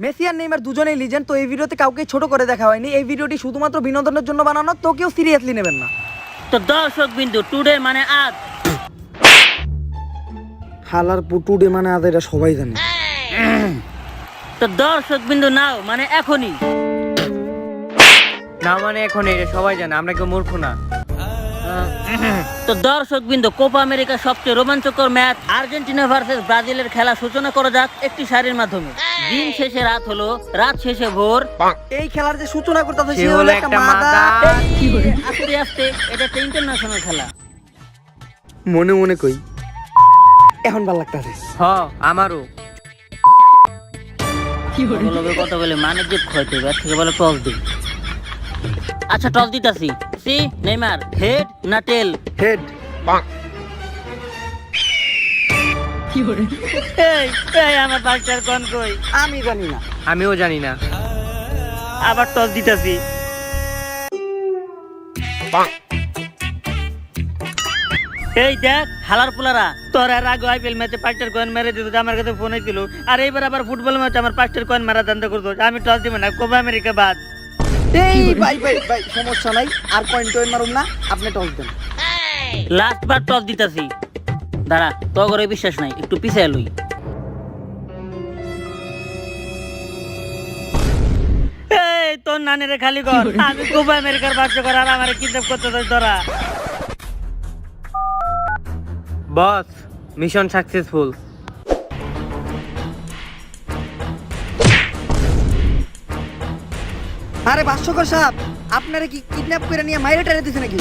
Messi আর Neymar দুজনেই legend, তো এই ভিডিওতে কাউকে ছোট করে দেখা হয়নি। এই ভিডিওটি শুধুমাত্র বিনোদনের জন্য বানানো, তো কেউ সিরিয়াসলি নেবেন না। তো দর্শক বিন্দু টুডে মানে আজ, হালার পুটুডে মানে আজ, এটা সবাই জানে। তো দর্শক বিন্দু নাও মানে এখনই, না মানে এখন এটা সবাই জানে, আমরা কেউ মূর্খ না। তো দর্শক বিন্দু কোপা আমেরিকার সবচেয়ে রোমাঞ্চকর ম্যাচ আর্জেন্টিনা ভার্সেস ব্রাজিলের খেলা সূচনা করা যাক একটি সারির মাধ্যমে। দিন শেষে রাত হলো, রাত শেষে ভোর। এই খেলার যে সূচনা করতেছে সে হলো একটা মাদা। আস্তে আস্তে এটা একটা ইন্টারন্যাশনাল খেলা। মনে মনে কই এখন ভাল লাগতেছে। হ আমারও। লোকে কথা বলে মানে যে ক্ষয়তে এর থেকে বলে টস দিই। আচ্ছা টস দিতাছি। সি নেইমার হেড না টেল? হেড। এই এই আমার বাচ্চার কোন কই? আমি জানি না। আমিও জানি না। আবার টস দিতাছি। এই দেখ হালার পোলারা, তোর আর আগে আইপিএল ম্যাচে 5টার কয়েন মেরে দিত, আমার কাছে ফোন হয়েছিল। আর এইবার আবার ফুটবল ম্যাচে আমার 5টার কয়েন মারা ধান্দা করতো। আমি টস দিব না, কোপা আমেরিকা বাদ। এই ভাই ভাই ভাই সমস্যা নাই, আর কয়েন টয়েন মারুম না, আপনি টস দেন। লাস্ট বার টস দিতাছি। দাঁড়া, তো করে বিশ্বাস নাই, একটু পিছিয়ে লই। এই তোর নানিরে খালি কর, আমি কোপা আমেরিকার বাচ্চা কর, আর আমারে কিডন্যাপ করতে চাই তোরা। বস মিশন সাকসেসফুল। আরে ভাষ্যকর সাহেব, আপনারা কি কিডন্যাপ করে নিয়ে মাইরে টাইরে দিছে নাকি?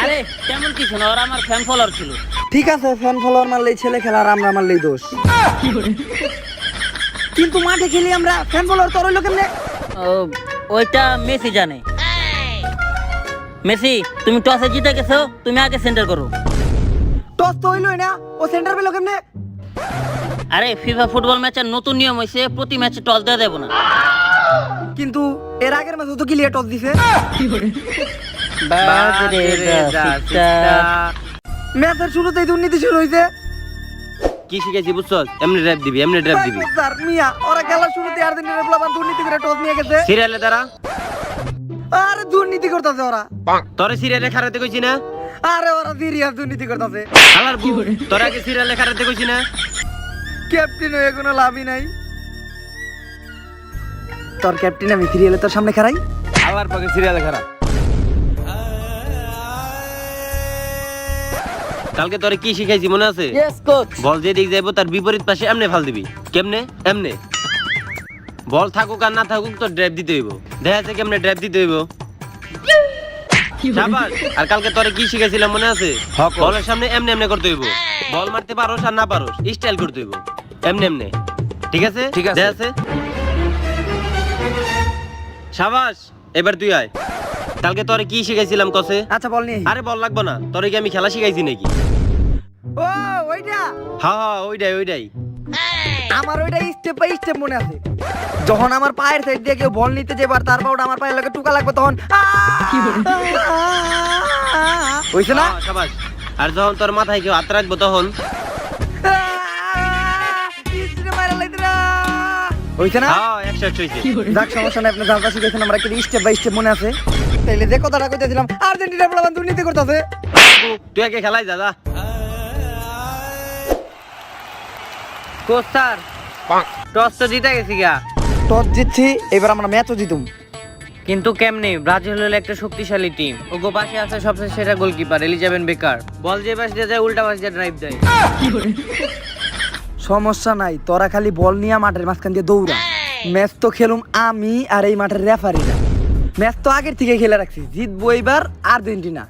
আরে তেমন কিছু না, ওরা আমার ফ্যান ফলোয়ার ছিল। ঠিক আছে, ফ্যান ফলোয়ার মারলেই ছেলে খেলা, আর আমরা মারলেই দোষ। কিন্তু মাঠে খেলি আমরা, ফ্যান ফলোয়ার তো রইলো কেমনে? ওইটা মেসি জানে। মেসি তুমি টসে জিতে গেছো, তুমি আগে সেন্টার করো। টস তো হইলোই না, ও সেন্টার পেলো কেমনে? আরে ফিফা ফুটবল ম্যাচের নতুন নিয়ম হইছে, প্রতি ম্যাচে টস দেওয়া দেব না। কিন্তু এর আগের ম্যাচে তো ক্লিয়ার টস দিছে। ম্যাচের শুরুতেই দুর্নীতি শুরু হইছে। কি শিখেছি বুঝছো? এমনি ড্রাইভ দিবি, এমনি ড্রাইভ দিবি। স্যার মিয়া, ওরা খেলার শুরুতে আর্জেন্টিনার প্লেয়ার দুর্নীতি করে টস নিয়ে গেছে। সিরিয়ালে তারা আরে দুর্নীতি করতেছে ওরা। তোরে সিরিয়ালে খারাতে কইছি না? আরে ওরা সিরিয়াস দুর্নীতি করতেছে। হালার বউ, তোরে আগে সিরিয়ালে খারাতে কইছি না? ক্যাপ্টেন হয়ে কোনো লাভই নাই। তোর ক্যাপ্টেন আমি সিরিয়ালে তোর সামনে খারাই। আবার পাকে সিরিয়ালে খারাপ। কালকে তোরে কি শিখাইছি মনে আছে? Yes coach. বল যে দিক যাইবো তার বিপরীত পাশে এমনে ফাল দিবি। কেমনে? এমনে। বল থাকুক আর না থাকুক তো ড্রাইভ দিতে হইব। দেখা যাচ্ছে কেমনে ড্রাইভ দিতে হইব। শাবাশ। আর কালকে তোরে কি শিখাইছিলাম মনে আছে? বলের সামনে এমনে এমনে করতে হইব। বল মারতে পারোস আর না পারোস স্টাইল করতে হইব। এমনে এমনে। ঠিক আছে? ঠিক আছে। দেখা যাচ্ছে? শাবাশ। এবার তুই আয়। কালকে তোরে কি শিখাইছিলাম কসে? আচ্ছা বল নি। আরে বল লাগবো না, তোরে কি আমি খেলা শিখাইছি নাকি? ও ওইটা হ্যাঁ ওইটাই। আমার ওইটা স্টেপ বাই স্টেপ মনে আছে। যখন আমার পায়ের সাইড দিয়ে কেউ বল নিতে যাবার, তারপর ওটা আমার পায়ের লগে টুকা লাগবে, তখন হইছে না? হ্যাঁ, শাবাশ। আর যখন তোর মাথায় কেউ হাত রাখবো তখন হইছে না? হ্যাঁ 100 হইছে। যাক সমস্যা নাই, আপনি যা শিখেছেন আমরা কি স্টেপ বাই স্টেপ মনে আছে। তাইলে যে কথাটা কইতেছিলাম, আর্জেন্টিনা প্লেয়ার দুর্নীতি করতেছে। তুই আগে খেলাই যা। কোচ স্যার টস তো জিতে গেছি গা, টস জিতছি, এবার আমরা ম্যাচও জিতুম। কিন্তু কেমনে? ব্রাজিল হলো একটা শক্তিশালী টিম। ওগো পাশে আছে সবচেয়ে সেরা গোলকিপার এলিজাবেন বেকার। বল যে পাশ দিয়ে যায় উল্টা পাশ দিয়ে ড্রাইভ দেয়। সমস্যা নাই, তোরা খালি বল নিয়ে মাঠের মাঝখান দিয়ে দৌড়া। ম্যাচ তো খেলুম আমি আর এই মাঠের রেফারিরা। ম্যাচ তো আগের থেকে খেলে রাখছি, জিতবো এবার আর্জেন্টিনা।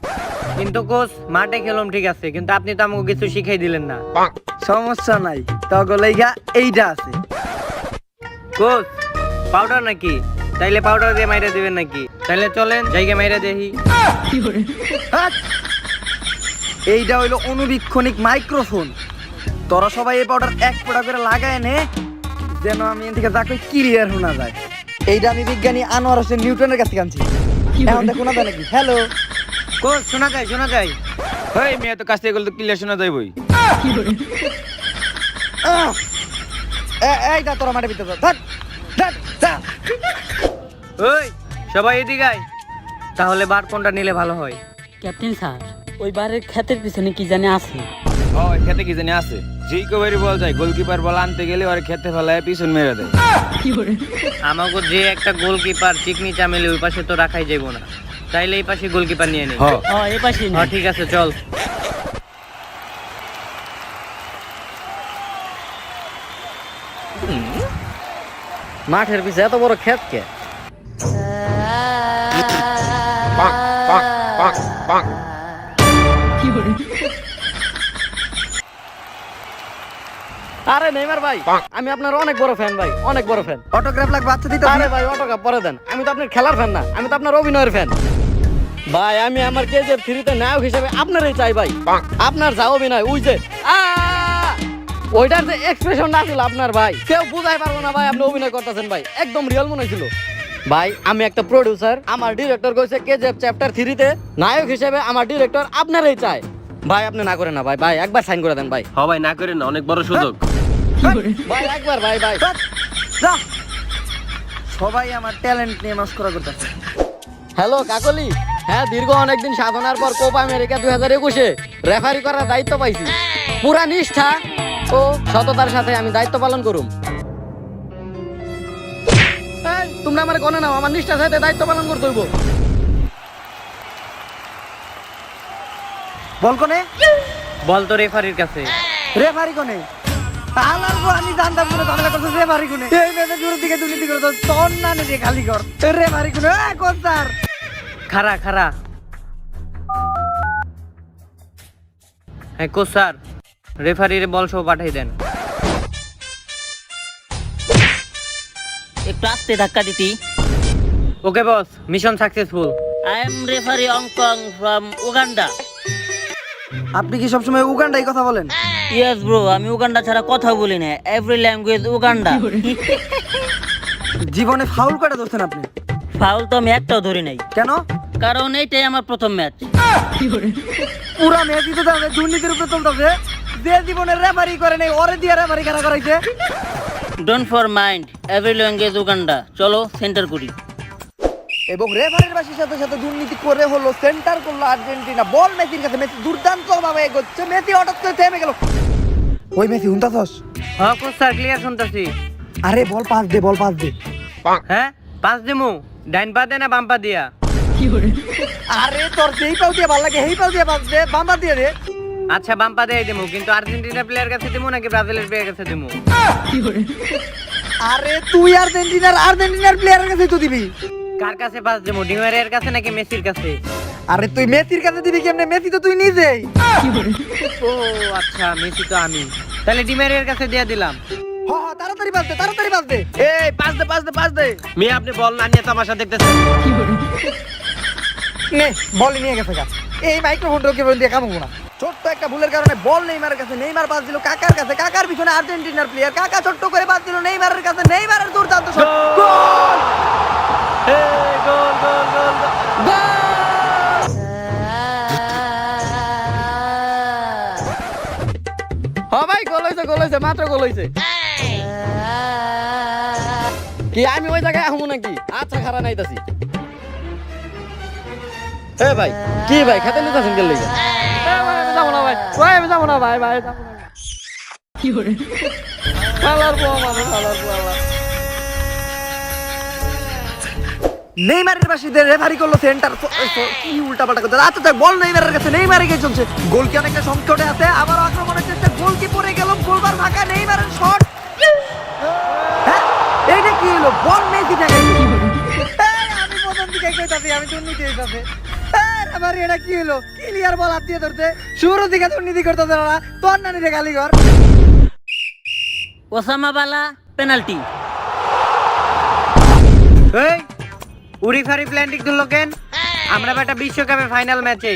কিন্তু কোচ মাঠে খেলুম ঠিক আছে, কিন্তু আপনি তো আমাকে কিছু শিখাই দিলেন না। সমস্যা নাই, তগলাইগা এইটা আছে। কোচ পাউডার নাকি? তাইলে পাউডার দিয়ে মাইরা দিবেন নাকি? তাইলে চলেন জায়গা মাইরা দেখি। হাট! এইটা হইলো অনুবীক্ষণিক মাইক্রোফোন। তোরা সবাই এই পাউডার এক ফোঁটা করে লাগায় নে, যেন আমি এখান থেকে যা কই ক্লিয়ার শোনা যায়। এইটা আমি বিজ্ঞানী আনোয়ার হোসেন নিউটনের কাছে আনছি। এখন দেখো না যায় নাকি? হ্যালো কোচ শোনা যায়। হেই মেয়ে তো কাছ থেকে গেলে তো ক্লিয়ার শোনা যাইবই। এই যা তোরা মাঠে ভিতরে যা যা। ওই সবাই এদিকে আয়। তাহলে বার কোনটা নিলে ভালো হয়? ক্যাপ্টেন স্যার, ওই বারের ক্ষেতের পিছনে কি জানি আছে। ওই খেতে কি জানি আছে, যেই কবারই বল যায় গোলকিপার বল আনতে গেলে ওর খেতে ফেলায় পিছন মেরে দেয়। আমাকে যে একটা গোলকিপার চিকনি চামেলি ওই পাশে তো রাখাই যাইব না, তাইলে এই পাশে গোলকিপার নিয়ে নেই। হ্যাঁ, এই পাশে হ্যাঁ ঠিক আছে, চল। মাঠের পিছে এত বড় ক্ষেত কে? আরে নেইমার ভাই, আমি আপনার অনেক বড় ফ্যান ভাই, অনেক বড় ফ্যান। অটোগ্রাফ লাগবে আচ্ছা দিতে আরে ভাই অটোগ্রাফ পরে দেন, আমি তো আপনার খেলার ফ্যান না, আমি তো আপনার অভিনয়ের ফ্যান। ভাই আমি আমার কেজিএফ 3 তে নায়ক হিসেবে আপনারই চাই ভাই। আপনার যা অভিনয়, ওই যে ওইটার যে এক্সপ্রেশন না ছিল আপনার ভাই, কেউ বুঝাই পারবো না ভাই আপনি অভিনয় করতেছেন ভাই, একদম রিয়েল মনে হয়েছিল ভাই। আমি একটা প্রোডিউসার, আমার ডিরেক্টর কইছে কেজিএফ চ্যাপ্টার 3 তে নায়ক হিসেবে আমার ডিরেক্টর আপনারই চাই ভাই। আপনি না করেন না ভাই, ভাই একবার সাইন করে দেন ভাই। হ ভাই, না করেন না, অনেক বড় সুযোগ। ভাই একবার ভাই ভাই। যা। সবাই আমার ট্যালেন্ট নিয়ে মাস্করা করতেছে। হ্যালো কাকলি, হ্যাঁ দীর্ঘ অনেকদিন সাধনার পর কোপা আমেরিকা 2021-এ রেফারি করার দায়িত্ব পাইছি। পুরা নিষ্ঠা ও সততার সাথে আমি দায়িত্ব পালন করুম। এই, তোমরা আমার গনে নাও, আমার নিষ্ঠার সাথে দায়িত্ব পালন করতে হইব। বল কোনে? বল তো রেফারির কাছে। রেফারি কোনে? আলার গো আমি জানতাম পুরো ঝামেলা করছিস রেফারি কোনে? এই মেয়েদের জোর দিকে দুর্নীতি করে তো তোর না নিজে খালি কর। রেফারি কোনে? কোন স্যার? খারা খারা। হ্যাঁ কোচ স্যার, রেফারির বল সহ পাঠাই দেন। একটু আস্তে ধাক্কা দিতি। Okay boss, mission successful. I am referee Ongkong from Uganda. আপনি কি সবসময় উগান্ডাই কথা বলেন? ইয়েস ব্রো, আমি উগান্ডা ছাড়া কথা বলি না, এভরি ল্যাঙ্গুয়েজ উগান্ডা। জীবনে ফাউল কয়টা ধরছেন আপনি? ফাউল তো আমি একটাও ধরি নাই, কেন? কারণ এইটাই আমার প্রথম ম্যাচ। পুরা ম্যাচই তো তাহলে দুর্নীতির উপরে চলতেছে। যে জীবনের রেফারি করে নেই ওরে দিয়ে রেফারি কারা করাইছে? Don't for mind, every language Uganda. চলো সেন্টার করি। এবং রেফারির বাসির সাথে সাথে দুর্নীতি করে হলো সেন্টার করলো আর্জেন্টিনা। বল মেসির কাছে, মেসি দুর্দান্ত ভাবে এগোচ্ছে, মেসি হঠাৎ করে থেমে গেল। ওই মেসি হুনতাছস? হ্যাঁ কোচ স্যার, ক্লিয়ার শুনতাছি। আরে বল পাস দে, বল পাস দে। হ্যাঁ পাস দিমু, ডাইন পা দে না বাম পা দিয়া? আরে তোর যেই পাও দিয়ে ভালো লাগে সেই পাও দিয়ে পাস দে, বাম্বা দিয়ে দে। আচ্ছা বাম পা দিয়ে দিমু, কিন্তু আর্জেন্টিনার প্লেয়ার কাছে দিমু নাকি ব্রাজিলের প্লেয়ার কাছে দিমু? আরে তুই আর্জেন্টিনার প্লেয়ারের কাছে তো দিবি। কার কাছে পাস দিমু, ডিমারিয়ার কাছে নাকি মেসির কাছে? আরে তুই মেসির কাছে দিবি কেমনে? মেসি তো তুই নিজেই। ও আচ্ছা, মেসি তো আমি, তাহলে ডিমারিয়ার কাছে দিয়ে দিলাম। হ্যাঁ তাড়াতাড়ি পাস দে, তাড়াতাড়ি পাস দে। এই পাস দে, পাস দে, পাস দে। মেয়ে আপনি বল না নিয়ে তামাশা দেখতেছেন। নে বল নিয়ে গেছে গা। এই মাইক্রোফোনটা ওকে বল দিয়ে কামবো না। ছোট্ট একটা ভুলের কারণে বল নেইমারের কাছে, নেইমার পাস দিল কাকার কাছে, কাকার পিছনে আর্জেন্টিনার প্লেয়ার, কাকা ছোট্ট করে পাস দিল নেইমারের কাছে, নেইমারের দুর্দান্ত শট। গোল! হ্যাঁ ভাই গোল হয়েছে, গোল হয়েছে, মাত্র গোল হয়েছে। কি আমি ওই জায়গায় আহমু নাকি? আচ্ছা খারাপ নাইতাছি। এ ভাই কি ভাই খেতে নিতেছেন গেল লিগা? আমি যাবো না ভাই, ভাই আমি যাবো না ভাই, ভাই যাবো না। কি করে খালার বউ মানুষ, খালার বউ আল্লাহ। নেইমারের বাসিতে রেফারি করলো সেন্টার। কি উল্টাপাল্টা করতে? আচ্ছা দেখ বল নেইমারের কাছে, নেইমারে গিয়ে চলছে। গোল কি অনেকটা সংকটে আছে, আবার আক্রমণের চেষ্টা, গোল কি পড়ে গেল, গোলবার ফাঁকা, নেইমারের শট। হ্যাঁ এইটা কি হলো? বল মেসি থাকে। আমি প্রথম দিকে কইতাছি আমি দুর্নীতি হইতাছে। রেফারি এটা কি হলো? ক্লিয়ার বল হাত দিয়ে ধরতে, শুরু দিকে দুর্নীতি করতেছে না, তোর নানি রে গালি কর। ওসামা বালা পেনাল্টি। এই উরিফারি প্ল্যান্টিক ধরলো কেন? আমরা বেটা বিশ্বকাপে ফাইনাল ম্যাচে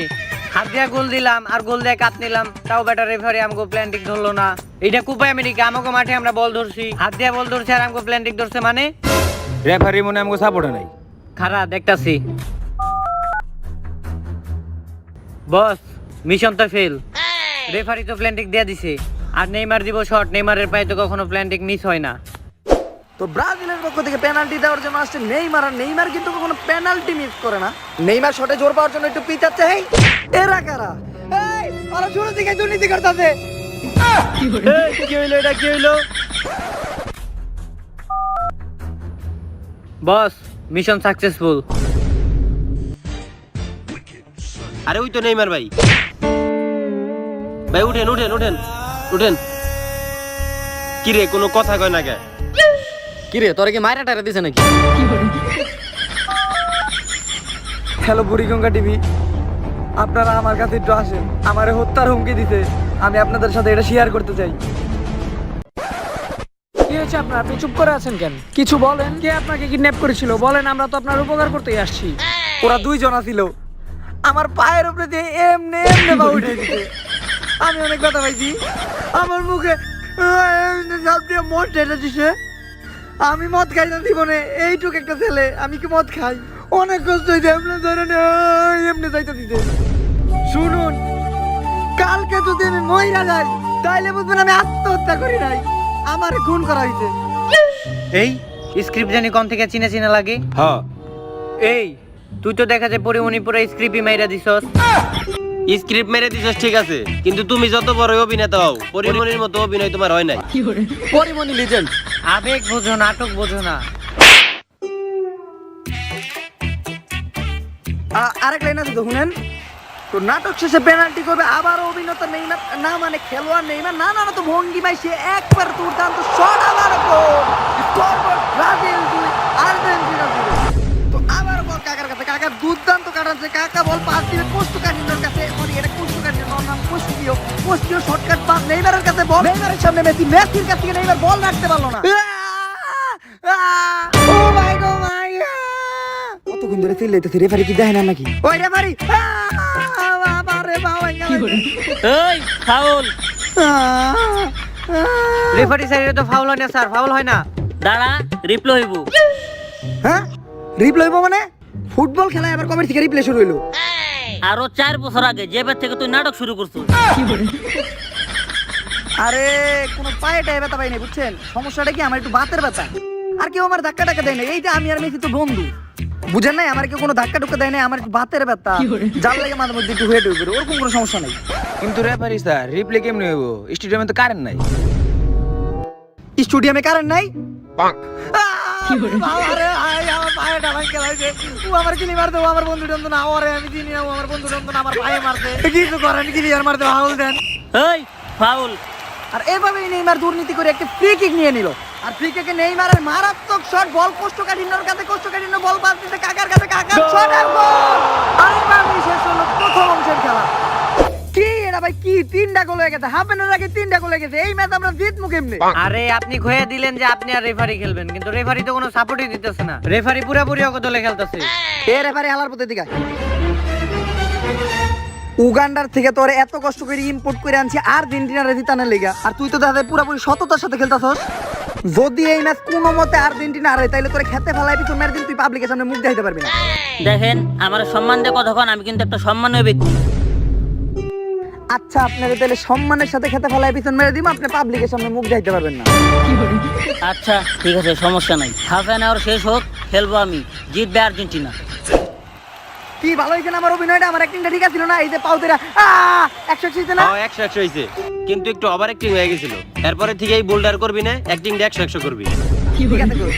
হাত দিয়া গোল দিলাম আর গোল দিয়ে কাট নিলাম, তাও বেটা রেফারি আমগো প্ল্যান্টিক ধরলো না। এটা কোপা আমেরিকা, আমাগো মাঠে আমরা বল ধরছি, হাত দিয়া বল ধরছি আর আমগো প্ল্যান্টিক ধরছে মানে? রেফারি মনে আমাকে সাপোর্টে নাই। খারা দেখতাছি। বস মিশন তো ফেল, রেফারি তো প্ল্যান্টিক দিয়া দিছে। আর নেইমার দিব শট, নেইমারের পায়ে তো কখনো প্ল্যান্টিং মিস হয় না। তো ব্রাজিলের পক্ষ থেকে পেনাল্টি দেওয়ার জন্য আসছে নেইমার, আর নেইমার কিন্তু কখনো পেনাল্টি মিস করে না। নেইমার শটে জোর পাওয়ার জন্য একটু পিছাচ্ছে। হেই এরা কারা? এই ওরা শুরু থেকে দুর্নীতি করতেছে। এই, কি হইলো এটা, কি হইলো? বস, মিশন সাকসেসফুল। আরে ওই তো নেইমার ভাই। ভাই উঠেন উঠেন উঠেন উঠেন। কি রে, কোনো কথা কয় না কে? কি রে, তোরে কি মাইরা টাইরা দিছে নাকি? হ্যালো বুড়িগঙ্গা টিভি, আপনারা আমার কাছে একটু আসেন। আমারে হত্যার হুমকি দিতে, আমি আপনাদের সাথে এটা শেয়ার করতে চাই। কি হয়েছে আপনার? আপনি চুপ করে আছেন কেন? কিছু বলেন। কে আপনাকে কিডন্যাপ করেছিল বলেন, আমরা তো আপনার উপকার করতেই আসছি। ওরা দুইজনা ছিল, আমার পায়ের উপরে দিয়ে এমনি এমনি পা উঠে দিতে। আমি অনেক ব্যথা পাইছি, আমার মুখে সব দিয়ে মদ ঢেলে দিছে। আমি মদ খাই না জীবনে, এইটুক একটা ছেলে, আমি কি মদ খাই? অনেক কষ্ট হয়েছে, এমনি ধরে এমনি যাইতে দিতে। শুনুন, কালকে যদি আমি মহিলা যাই তাইলে বুঝবেন আমি আত্মহত্যা করি নাই, আমার খুন করা হয়েছে। এই স্ক্রিপ্ট জানি কোন থেকে চিনে চিনে লাগে। হ্যাঁ, এই তুই তো দেখা যায় পরিমণি পুরো স্ক্রিপ্টই মাইরা দিছস। স্ক্রিপ্ট মেরে দিছস ঠিক আছে, কিন্তু তুমি যত বড় অভিনেতা হও, পরিমণির মতো অভিনয় তোমার হয় নাই। পরিমণি লিজেন্ড। আবেগ বোঝো, নাটক বোঝো না। আরেক লাইন আছে তো শুনেন। তো নাটক শেষে পেনাল্টি করবে আবার অভিনেতা নেইমার, না মানে খেলোয়াড় নেইমার, না না না তো ভঙ্গি ভাই, সে একবার দুর্দান্ত শট, আবার গোল, স্কোরবোর্ড ব্রাজিল 2 আর্জেন্টিনা 0। তো আবার বল কাকার কাছে, কাকা দুর্দান্ত কাটাচ্ছে, কাকা বল পাস দিবে কোস্টোকানিনোর কাছে। মানে এটা কোস্টোকানিনোর নাম কোস্টিও শর্টকাট পাস নেইমারের কাছে, বল নেইমারের সামনে মেসি, মেসির কাছ থেকে নেইমার বল রাখতে পারলো না। ও মাই গড মাই, কতক্ষণ ধরে চিল্লাইতেছে, রেফারি কি দেখে না নাকি? ওই রেফারি, বাবারে বাবা, এই ফাউল। রেফারি সাইডে তো ফাউল হয় না স্যার, ফাউল হয় না। দাঁড়া, রিপ্লে হইব। হ্যাঁ রিপ্লে হইব মানে? ফুটবল খেলায় আবার কবে থেকে রিপ্লে শুরু হইলো? আরো 4 বছর আগে যেবার থেকে তুই নাটক শুরু করছিস। আরে কোনো পায়েটায় ব্যথা পাই নাই, বুঝছেন? সমস্যাটা কি, আমার একটু বাতের ব্যথা। আর কেউ আমার ধাক্কা টাক্কা দেয় না, এই যে আমি আর মেসি তো বন্ধু, বুঝেন নাই? আমার কেউ কোনো ধাক্কা টুক্কা দেয় নাই, আমার একটু বাতের ব্যথা, যার লাগে মাঝে মধ্যে একটু হয়ে ঢুকবে, ওরকম কোনো সমস্যা নাই। কিন্তু রেফারি স্যার রিপ্লে কেমনে হইব? স্টেডিয়ামে তো কারেন্ট নাই। স্টুডিয়ামে কারেন্ট নাই? বাবারে, আমার পায়েটা ভাঙ গেলাইছে। ও আমার কিলি মারতে, ও আমার বন্ধু টন্ধু না, ওরে আমি চিনি না, ও আমার বন্ধু টন্ধু না, আমার পায়ে মারতে। কিছু করেন, ক্লিয়ার মারতে ফাউল দেন। এই ফাউল। আর এভাবেই নেইমার দুর্নীতি করে একটা ফ্রি কিক নিয়ে নিল। আর ফ্রি কিকে নেইমারের মারাত্মক শট, বল কোস্টোকানিনোর কাছে, কোস্টোকানিনো বল পাস দিতে কাকার কাছে, কাকার শট আর গোল। আরেকবার শেষ হলো প্রথম অংশের খেলা। কি এটা ভাই, কি 3টা গোল হয়ে গেছে, হাফ এর আগে 3টা গোল হয়ে গেছে। এই ম্যাচ আমরা জিতমু কেমনে? আরে আপনি ঘুরে দিলেন যে আপনি আর রেফারি খেলবেন, কিন্তু রেফারি তো কোনো সাপোর্টই দিতেছে না। রেফারি পুরোপুরি ওকে দলে খেলতেছে। এ রেফারি হালার পথে দিকে উগান্ডার থেকে তোরে এত কষ্ট করে ইম্পোর্ট করে আনছি আর্জেন্টিনার জিতানোর লেগা, আর তুই তো দাদা পুরোপুরি সততার সাথে খেলতাছস। যদি এই ম্যাচ কোনো মতে আর্জেন্টিনা হারে তাইলে তোরে খেতে ফেলাই পিছন মেরে দিন, তুই পাবলিকের সামনে মুখ দেখাইতে পারবি না। দেখেন, আমার সম্মান দিয়ে কথা কন, আমি কিন্তু একটা সম্মানীয় ব্যক্তি। আচ্ছা আপনাকে তাহলে সম্মানের সাথে খেতে ফেলাই পিছন মেরে দিব, আপনি পাবলিকের সামনে মুখ দেখাইতে পারবেন না। আচ্ছা ঠিক আছে, সমস্যা নাই। হাফ অ্যান আওয়ার শেষ হোক, খেলবো আমি, জিতবে আর্জেন্টিনা। কি ভালো হয়েছে না আমার অভিনয়টা? আমার অ্যাক্টিংটা ঠিক আছিল না? এই যে পাউতেরা 100 না? হ্যাঁ 100 হইছে, কিন্তু একটু ওভার অ্যাক্টিং হয়ে গেছিল। এরপরে থেকে এই বোল্ডার করবি না, অ্যাক্টিংটা 100 করবি। ঠিক আছে good।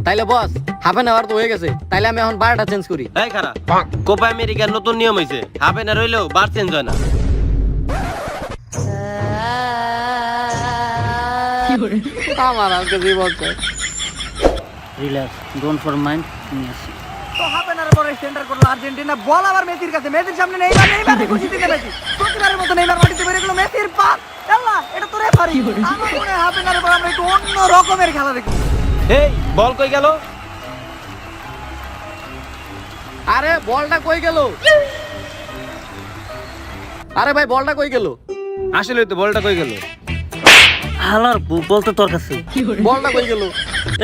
তাইলে বস, হাফ এন আওয়ার তো হয়ে গেছে, তাইলে আমি এখন 12টা চেঞ্জ করি। এই খারাপ, কোপা আমেরিকার নতুন নিয়ম হইছে, হাফ এন আওয়ার হইলেও বার চেঞ্জ হয় না। আমার আজকে জীবন চাই। রিল্যাক্স, ডোন্ট ফর মাইন্ড, নিয়ে আসি। তো হাফ এন আওয়ার পরে সেন্টার করলো আর্জেন্টিনা, বল আবার মেসির কাছে, মেসির সামনে নেইমার, নেইমার খুশি দিতে মেসি, প্রতিবারের মতো নেইমার মাটিতে বেরিয়ে গেল, মেসির পাস, আল্লাহ এটা তো রেফারি। আমার মনে হয় হাফ এন আওয়ার পর আমরা একটু অন্য রকমের খেলা দেখি। এই বল কই গেল? আরে বলটা কই গেল? আরে ভাই বলটা কই গেল? আসলে তো বলটা কই গেল? হালার বল তো তোর কাছে। বলটা কই গেল?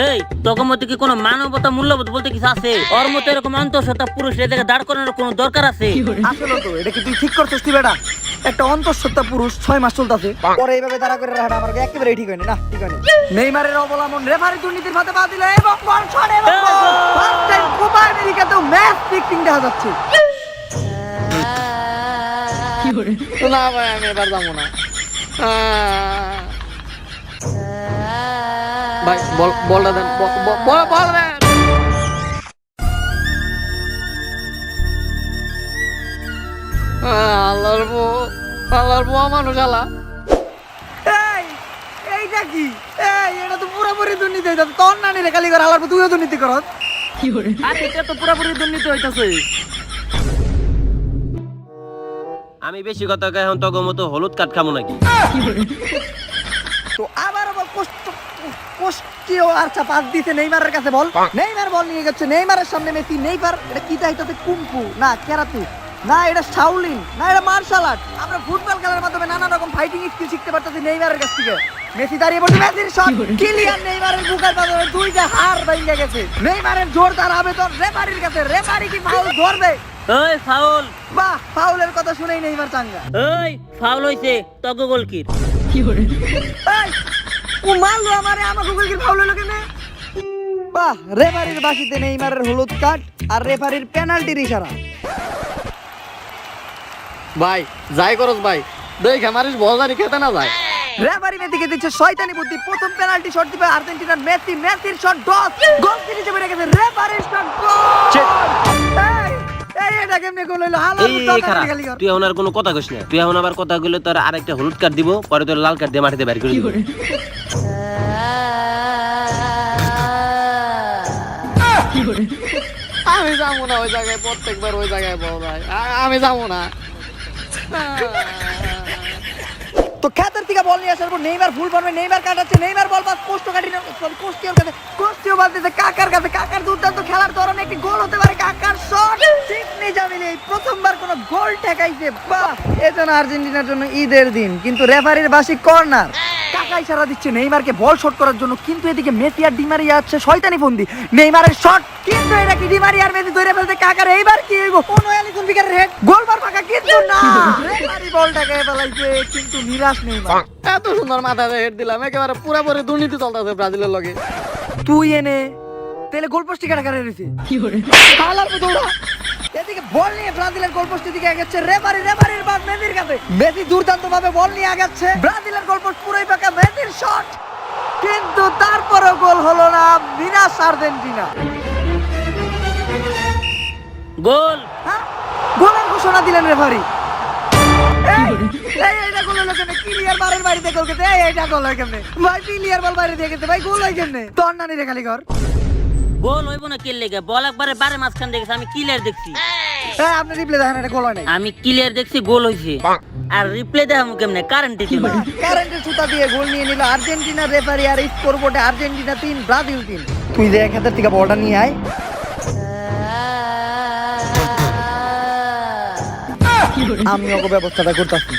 এই তোর মধ্যে কি কোনো মানবতা মূল্যবোধ বলতে কিছু আছে? ওর মতো এরকম অন্তঃসত্ত্বা পুরুষ এদেরকে দাঁড় করানোর কোনো দরকার আছে? আসলে তো এটা কি তুই ঠিক করছিস তুই বেটা? একটা অন্তঃসত্ত্বা পুরুষ 6 মাস চলতেছে, পরে এইভাবে দাঁড়া করে রাখাটা আমার একেবারে ঠিক হয়নি, না ঠিক হয়নি। নেইমারের অবলম্বন রেফারি দুর্নীতির ফাঁদে পা দিল এবং বল শট এবং ফার্স্ট টাইম কোপা আমেরিকাতেও ম্যাচ ফিক্সিং দেখা যাচ্ছে। না ভাই আমি এবার যাবো না। ভাই বলটা দেন, বল দেন। আল্লাহর বুয়া মানুষ আলা। এই এইটা কি? এই এটা তো পুরোপুরি দুর্নীতি হইতাছে। তোর নানি রে খালি করে আলার তুইও দুর্নীতি করস। আরে এটা তো পুরোপুরি দুর্নীতি হইতাছে। আমি বেশি কথা কই এখন তোর মতো হলুদ কাট খামু নাকি? তো আবার কোষ্টিও আচ্ছা পাস দিছে নেইমারের কাছে বল। নেইমার বল নিয়ে গেছে, নেইমারের সামনে মেসি। নেইমার এটা কি চাইতেছে? কুম্ফু না কেরাতে না এটা শাওলিন না এটা মার্শাল আর্ট। আমরা ফুটবল খেলার মাধ্যমে নানা রকম ফাইটিং স্কিল শিখতে পারতেছি নেইমারের কাছ থেকে। মেসি দাঁড়িয়ে পড়ছে, মেসির শট কিলিয়ান নেইমারের বুকের পাথরে দুইটা হাড় ভেঙে গেছে। নেইমারের জোরদার আবেদন রেফারির কাছে, রেফারি কি ফাউল ধরবে? ওই ফাউল। বাহ, ফাউলের কথা শুনেই নেইমার চাঙ্গা। ওই ফাউল হইছে তগ গোলকির। এই ও মারলো আমারে, আমাকে গোলকির ফাউল হলো কেন? বাহ, রেফারির বাঁশিতে নেইমারের হলুদ কার্ড আর রেফারির পেনাল্টির ইশারা। ভাই যাই করস ভাই, দেখ আমারিস বলদারি খেতে না যায়। রেফারি মেসিকে দিচ্ছে শয়তানি বুদ্ধি। প্রথম পেনাল্টি শট দিবে আর্জেন্টিনার মেসি, মেসির শট ডস গোল ফিনিশে বেরিয়ে গেছে। রেফারির শট গোল। এই এটা কেমনে গোল হলো? এই খারাপ, তুই এখন আর কোনো কথা কইস না। তুই এখন আবার কথা কইলে তোর আরেকটা হলুদ কার্ড দিব, পরে তোর লাল কার্ড দিয়ে মাটিতে বের করে দিব। আমি যাবো না ওই জায়গায়, প্রত্যেকবার ওই জায়গায় বল ভাই, আমি যাবো না। তো খেতের থেকে বল নিয়ে আসার পর নেইমার ফুল পারবে, নেইমার কাটাচ্ছে, নেইমার বল পাস কোস্টো কাটি না, সরি কোস্টিওর কাছে, কোস্টিও বাদ দিতে কাকার কাছে। কাকার দুর্দান্ত খেলার ধরনে একটি গোল হতে পারে। কাকার শট সিডনি জামিল এই প্রথমবার কোন গোল ঠেকাইছে। বাহ, এটা না আর্জেন্টিনার জন্য ঈদের দিন। কিন্তু রেফারির বাসি কর্নার। কাকা ইশারা দিচ্ছে নেইমারকে বল শট করার জন্য, কিন্তু এদিকে মেসি আর ডিমারিয়া আছে শয়তানি ফন্দি। নেইমারের শট কিন্তু এটা কি ডিমারিয়া আর মেসি ধরে ফেলতে? কাকার এইবার কি হইব? কোনো এলিসন বিকারের হেড গোলবার ফাঁকা কিন্তু না, রেফারি বলটাকে ফেলাইছে কিন্তু নিরাশ নেইমার। এত সুন্দর মাথায় হেড দিলাম, একেবারে পুরোপুরি দুর্নীতি চলতেছে ব্রাজিলের লগে। তুই এনে তাহলে গোল পোস্টে কাটাকাটা রয়েছে কি করে হালার মতো ওরা। এদিকে বল নিয়ে ব্রাজিলের গোল পোস্টের দিকে আগাচ্ছে রেফারি, রেফারির বাদ মেসির কাছে। মেসি দুর্দান্ত ভাবে বল নিয়ে আগাচ্ছে, ব্রাজিলের গোল পোস্ট পুরোই ফাঁকা, মেসির শট কিন্তু তারপরেও গোল হলো না। বিনাশ আর্জেন্টিনা। গোল। হ্যাঁ, গোলের ঘোষণা দিলেন রেফারি। এইটা গোল হলো কেমনে? কিলিয়ার বারের বাড়িতে গোল খেতে, এইটা গোল হয় কেমনে ভাই? কিলিয়ার বল বাইরে দিয়ে গেছে ভাই, গোল হয় কেমনে? তোর নানি রে খালি ঘর গোল হইব না কে লেগে? বল একবারে বারে মাঝখান দেখেছি, আমি ক্লিয়ার দেখছি। হ্যাঁ, আপনি রিপ্লে দেখেন, এটা গোল হয় নাই। আমি ক্লিয়ার দেখছি গোল হইছে। আর রিপ্লে দেখামু কেমনে? কারেন্টে ছিল। কারেন্টের সুতা দিয়ে গোল নিয়ে নিল আর্জেন্টিনা রেফারি। আর স্কোরবোর্ডে আর্জেন্টিনা 3 ব্রাজিল 3। তুই যে এক হাতের থেকে বলটা নিয়ে আয়। আমি ওকে ব্যবস্থাটা করতেছি।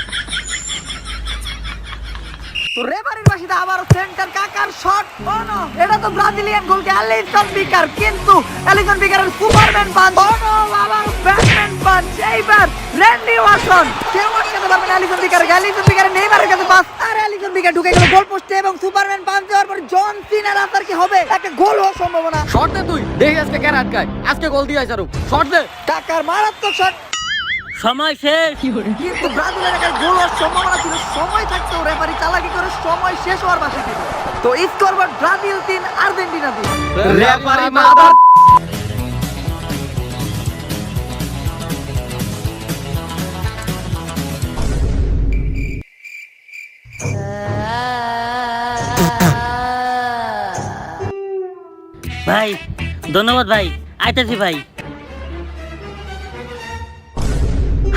তো রেফারির বাসিতে আবার সেন্টার কাকার শট। ও নো, এটা তো ব্রাজিলিয়ান গোলকে অ্যালিসন বিকার, কিন্তু অ্যালিসন বিকারের সুপারম্যান পাঞ্চ। ও নো, আবার ব্যাটম্যান পাঞ্চ। এইবার র্যান্ডি ওয়াটসন কেউ আটকাতে পারবে না অ্যালিসন বিকার। অ্যালিসন বিকারের নেইমারের কাছে পাস, আর অ্যালিসন বিকার ঢুকে গেল গোল পোস্টে এবং সুপারম্যান পাঞ্চ দেওয়ার পর জন সিনার আসার কি হবে? একটা গোল হওয়ার সম্ভাবনা। শট দে তুই, দেখি আজকে কেন আটকায়। আজকে গোল দিয়ে আইসারু, শট দে। কাকার মারাত্মক শট, সময় শেষ। কিন্তু ব্রাজিলের একটা গোল হওয়ার সম্ভাবনা ছিল। সময় থাকতেও রেফারি চালাকি করে সময় শেষ হওয়ার পাশে ছিল। তো scoreboard Brazil 3 Argentina 3। Referee mother. ভাই ধন্যবাদ ভাই, আইতাছি ভাই।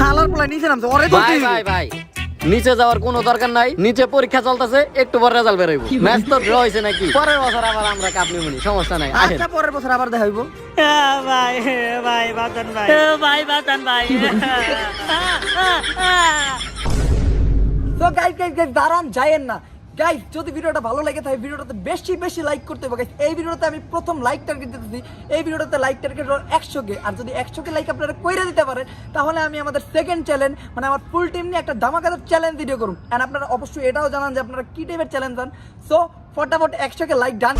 হালার পোলা নিচে নামছে, ওরে তো ভাই ভাই ভাই, নিচে যাওয়ার কোনো দরকার নাই। নিচে পরীক্ষা চলতেছে, একটু পর রেজাল্ট বের হইব। ম্যাচ তো ড্র হইছে নাকি, পরের বছর আবার আমরা কাপ নিব, সমস্যা নাই। আসেন। আচ্ছা, পরের বছর আবার দেখা হইব। ভাই ভাই বাতান ভাই, ভাই বাতান ভাই। তো গাইস দাঁড়ান, যায়েন না। গাইস যদি ভিডিওটা ভালো লাগে থাকে ভিডিওটাতে বেশি বেশি লাইক করতে হবে গাইস। এই ভিডিওতে আমি প্রথম লাইক টার্গেট দিতেছি, এই ভিডিওতে লাইক টার্গেট 100কে। আর যদি 100কে লাইক আপনারা কইরা দিতে পারেন তাহলে আমি আমাদের সেকেন্ড চ্যালেঞ্জ মানে আমার ফুল টিম নিয়ে একটা ধামাকাদার চ্যালেঞ্জ ভিডিও করুন। এন্ড আপনারা অবশ্যই এটাও জানান যে আপনারা কি টাইপের চ্যালেঞ্জ চান। সো ফটাফট 100কে লাইক ডান।